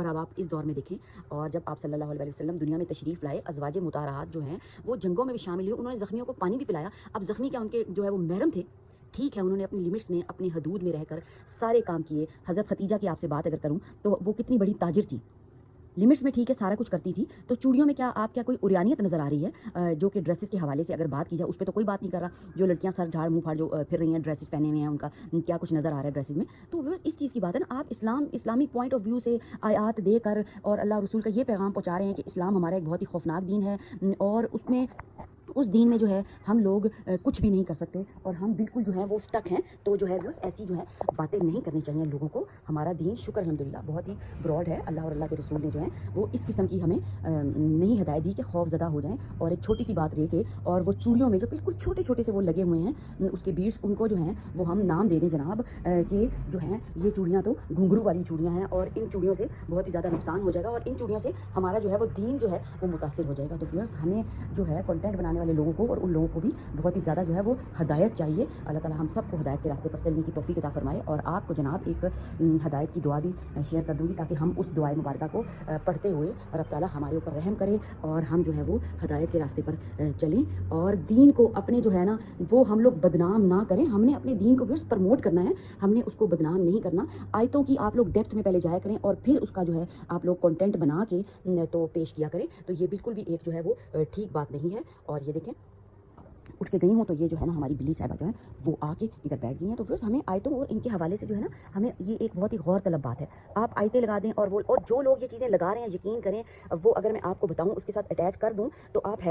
اور अब आप इस दौर में देखें, और जब आप सल्लल्लाहु अलैहि वसल्लम दुनिया में तशरीफ़ लाए, अज़वाज मुताहरात जो हैं वो जंगों में भी शामिल हुए, उन्होंने ज़ख्मियों को पानी भी पिलाया। अब ज़ख्मी क्या उनके जो है वो महरम थे? ठीक है, उन्होंने अपनी लिमिट्स में, अपनी हदूद में रहकर सारे काम किए। हज़रत खदीजा की आपसे बात अगर करूँ तो वो कितनी बड़ी ताजिर थी, लिमिट्स में ठीक है सारा कुछ करती थी। तो चूड़ियों में क्या आप क्या कोई उरियानियत नज़र आ रही है? जो कि ड्रेसेस के हवाले से अगर बात की जाए उस पे तो कोई बात नहीं कर रहा। जो लड़कियां सर झाड़ मुंह फाड़ जो फिर रही हैं, ड्रेसेस पहने हुए हैं, उनका क्या कुछ नज़र आ रहा है ड्रेसेस में? तो व्यूअर्स इस चीज़ की बात है ना, आप इस्लामिक पॉइंट ऑफ व्यू से आयात देकर और अल्लाह रसूल का ये पैगाम पहुँचा रहे हैं कि इस्लाम हमारा एक बहुत ही खौफनाक दीन है, और उसमें उस दीन में जो है हम लोग कुछ भी नहीं कर सकते और हम बिल्कुल जो है वो स्टक हैं। तो जो है बस ऐसी जो है बातें नहीं करनी चाहिए लोगों को। हमारा दीन शुक्र अल्हम्दुलिल्लाह बहुत ही ब्रॉड है। अल्लाह और अल्लाह के रसूल ने जो है वो इस किस्म की हमें नहीं हिदायत दी कि खौफज़दा हो जाएं। और एक छोटी सी बात रह के, और वो चूड़ियों में जो बिल्कुल छोटे छोटे से वो लगे हुए हैं, उसके बीड्स, उनको जो हैं वो हम नाम दे दें जनाब कि जो हैं ये चूड़ियाँ तो घुंघरू वाली चूड़ियाँ हैं, और इन चूड़ियों से बहुत ही ज़्यादा नुकसान हो जाएगा, और इन चूड़ियों से हमारा जो है वो दीन जो है वो मुतासिर हो जाएगा। तो व्यूअर्स हमें जो है कंटेंट बनाने वाले लोगों को और उन लोगों को भी बहुत ही ज़्यादा जो है वो हदायत चाहिए। अल्लाह ताला हम सबको हदायत के रास्ते पर चलने की तौफीक अता फरमाए। और आपको जनाब एक हदायत की दुआ भी शेयर कर दूँगी, ताकि हम उस दुआए मुबारका को पढ़ते हुए रब ताला हमारे ऊपर रहम करे और हम जो है वो हदायत के रास्ते पर चलें, और दीन को अपने जो है ना वो हम लोग बदनाम ना करें। हमने अपने दीन को भी प्रमोट करना है, हमने उसको बदनाम नहीं करना। आयतों की आप लोग डेप्थ में पहले जाया करें और फिर उसका जो है आप लोग कंटेंट बना के तो पेश किया करें। तो ये बिल्कुल भी एक जो है वो ठीक बात नहीं है। और ये देखें उठ के गई हूँ तो ये जो है ना हमारी बिल्ली साहिबा जो है वो आके इधर बैठ गई हैं। तो फिर हमें आयतों और इनके हवाले से जो है ना हमें ये एक बहुत ही गौर तलब बात है। आप आयतें लगा दें और जो लोग ये चीज़ें लगा रहे हैं, यकीन करें वो अगर मैं आपको बताऊँ उसके साथ अटैच कर दूँ तो आप